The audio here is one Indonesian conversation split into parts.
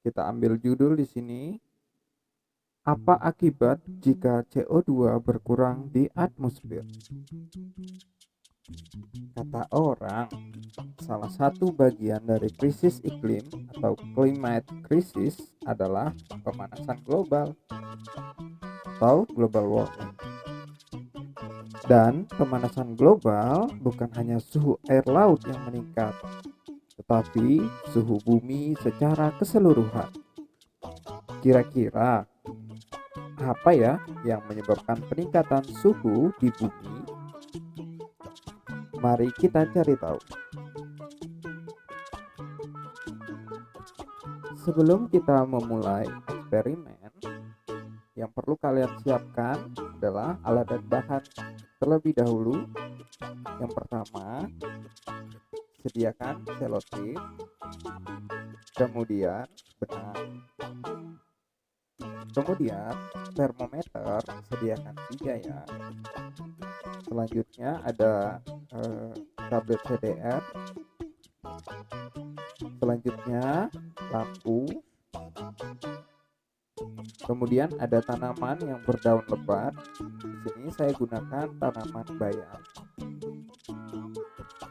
Kita ambil judul di sini, apa akibat jika CO2 berkurang di atmosfer? Kata orang, salah satu bagian dari krisis iklim atau climate crisis adalah pemanasan global atau global warming. Dan pemanasan global bukan hanya suhu air laut yang meningkat, tetapi suhu bumi secara keseluruhan. Kira-kira apa ya yang menyebabkan peningkatan suhu di bumi? Mari kita cari tahu. Sebelum kita memulai eksperimen, yang perlu kalian siapkan adalah alat dan bahan terlebih dahulu. Yang pertama, sediakan selotip, kemudian benang, kemudian termometer, sediakan 3 ya. Selanjutnya ada tablet CDR, selanjutnya lampu, kemudian ada tanaman yang berdaun lebat. Di sini saya gunakan tanaman bayam.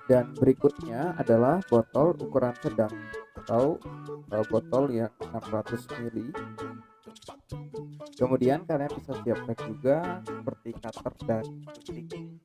Dan berikutnya adalah botol ukuran sedang atau botol yang 600 ml. Kemudian kalian bisa siapkan juga seperti cutter dan gunting.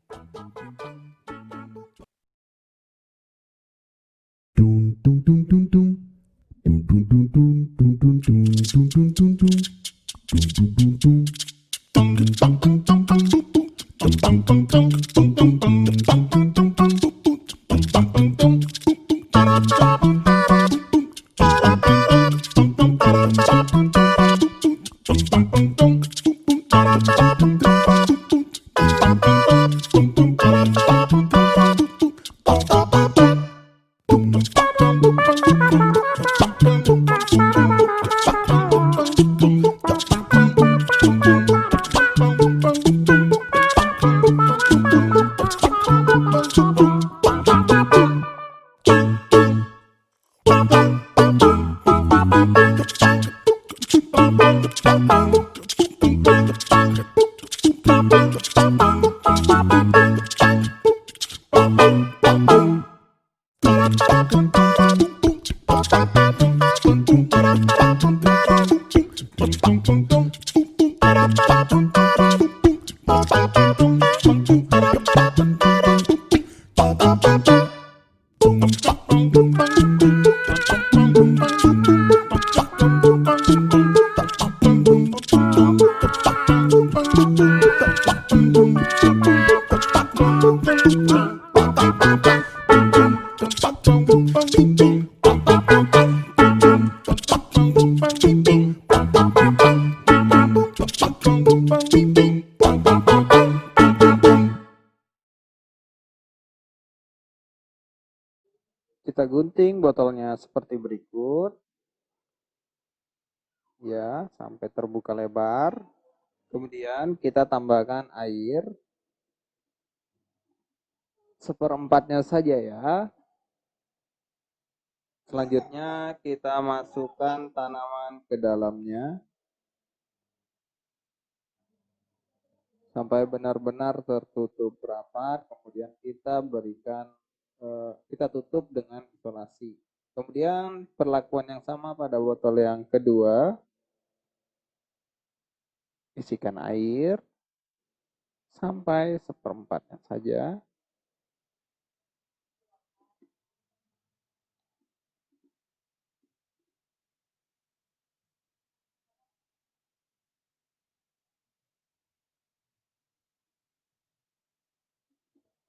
Kita gunting botolnya seperti berikut. Ya, sampai terbuka lebar. Kemudian kita tambahkan air seperempatnya saja ya. Selanjutnya kita masukkan tanaman ke dalamnya sampai benar-benar tertutup rapat. Kemudian kita tutup dengan isolasi. Kemudian perlakuan yang sama pada botol yang kedua. Isikan air sampai seperempatnya saja.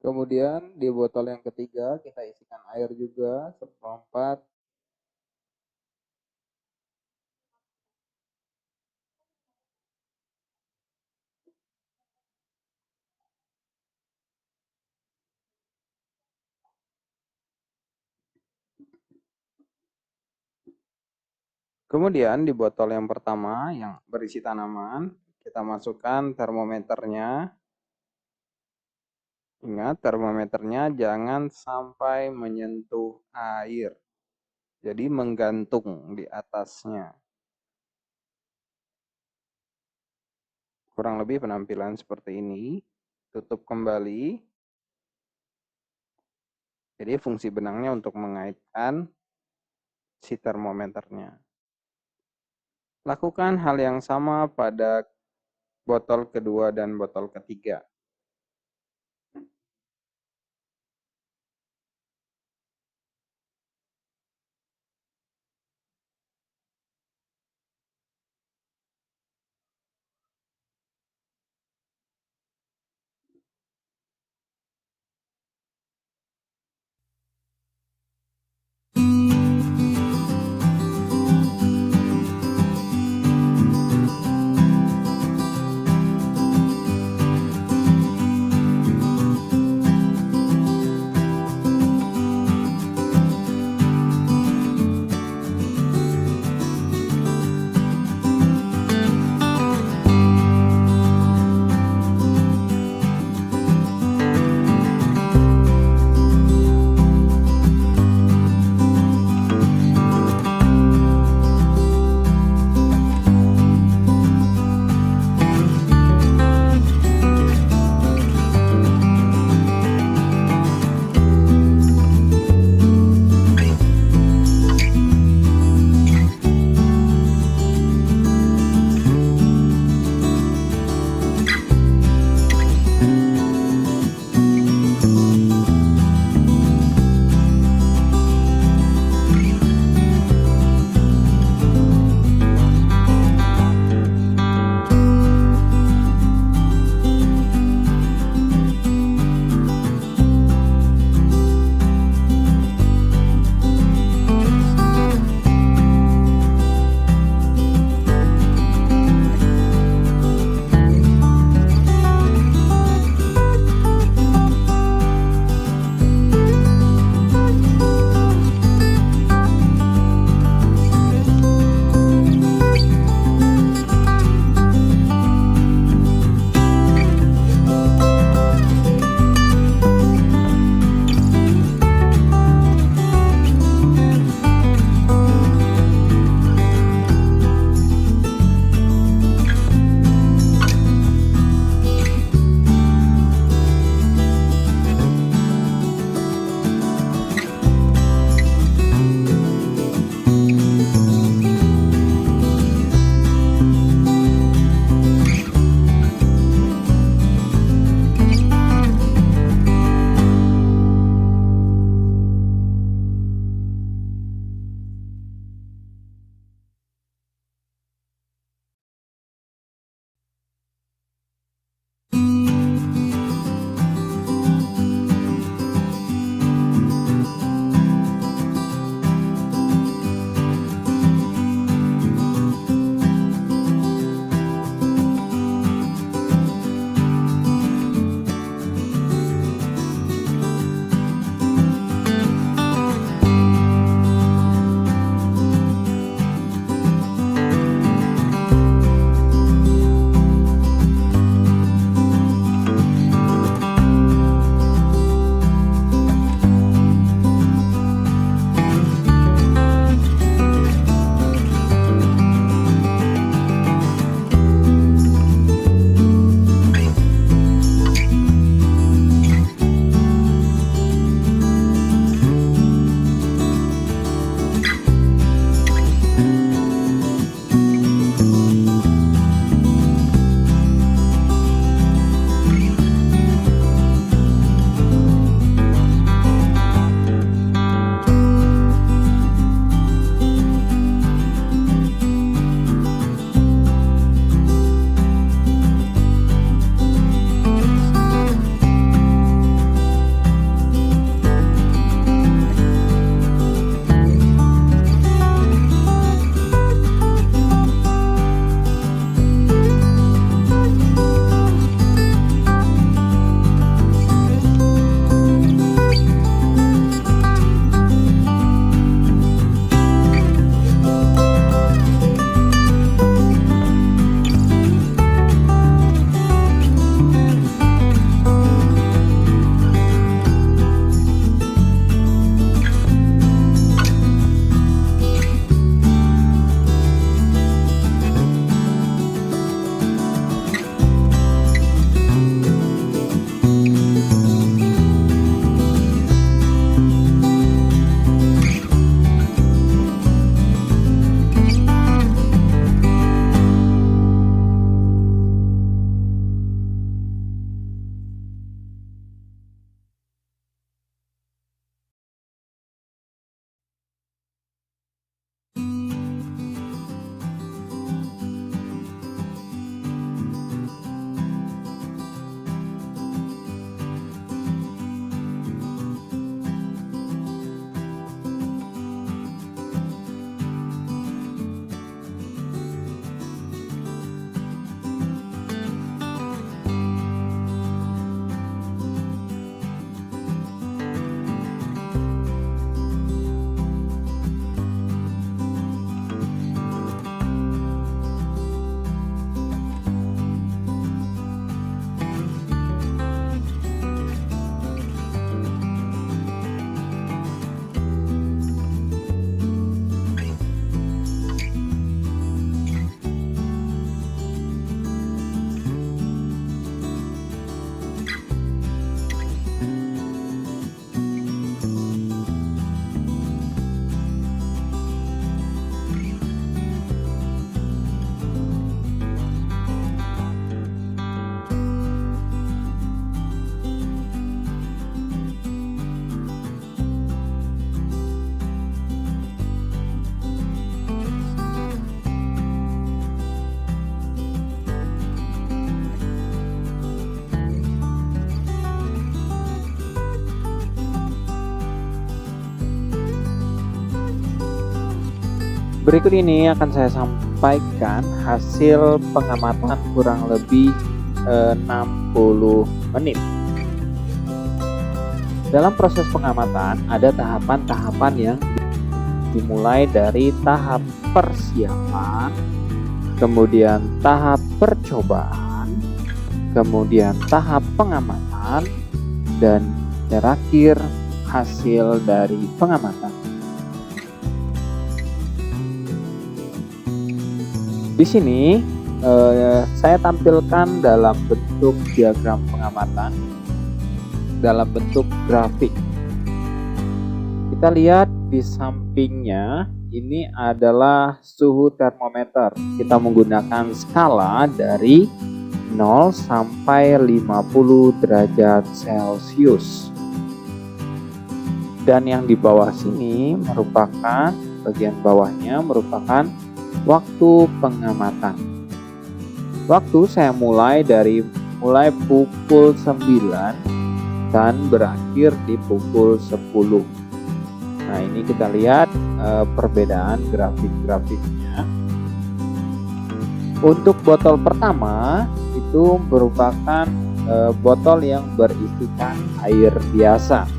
Kemudian di botol yang ketiga kita isikan air juga seperempat. Kemudian di botol yang pertama yang berisi tanaman, kita masukkan termometernya. Ingat, termometernya jangan sampai menyentuh air. Jadi menggantung di atasnya. Kurang lebih penampilan seperti ini. Tutup kembali. Jadi fungsi benangnya untuk mengaitkan si termometernya. Lakukan hal yang sama pada botol kedua dan botol ketiga. Berikut ini akan saya sampaikan hasil pengamatan kurang lebih 60 menit. Dalam proses pengamatan ada tahapan-tahapan yang dimulai dari tahap persiapan, kemudian tahap percobaan, kemudian tahap pengamatan, dan terakhir hasil dari pengamatan. Di sini saya tampilkan dalam bentuk diagram pengamatan, dalam bentuk grafik. Kita lihat di sampingnya ini adalah suhu termometer. Kita menggunakan skala dari 0 sampai 50 derajat Celcius. Dan yang di bawah sini merupakan, bagian bawahnya merupakan waktu pengamatan. Waktu saya mulai pukul 9 dan berakhir di pukul 10. Nah, ini kita lihat perbedaan grafik-grafiknya. Untuk botol pertama itu merupakan botol yang berisikan air biasa.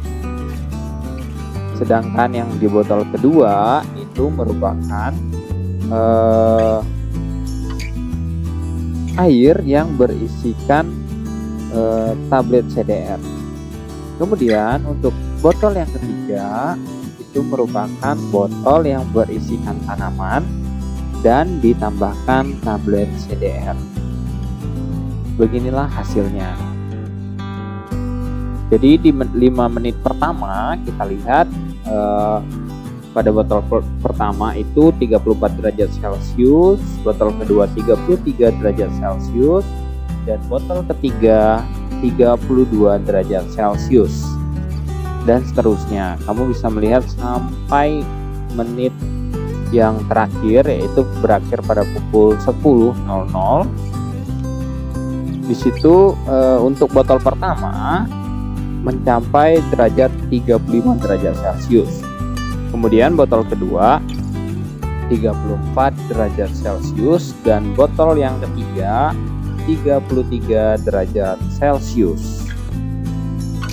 Sedangkan yang di botol kedua itu merupakan air yang berisikan tablet CDR. Kemudian untuk botol yang ketiga itu merupakan botol yang berisikan tanaman dan ditambahkan tablet CDR. Beginilah hasilnya. Jadi di 5 menit pertama kita lihat pada botol pertama itu 34 derajat Celcius, botol kedua 33 derajat Celcius, dan botol ketiga 32 derajat Celcius, dan seterusnya. Kamu bisa melihat sampai menit yang terakhir, yaitu berakhir pada pukul 10.00. Di situ untuk botol pertama mencapai derajat 35 derajat Celcius. Kemudian botol kedua 34 derajat Celcius, dan botol yang ketiga 33 derajat Celcius.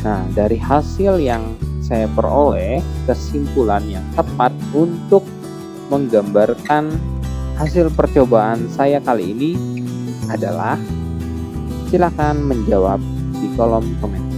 Nah, dari hasil yang saya peroleh, kesimpulan yang tepat untuk menggambarkan hasil percobaan saya kali ini adalah, silakan menjawab di kolom komentar.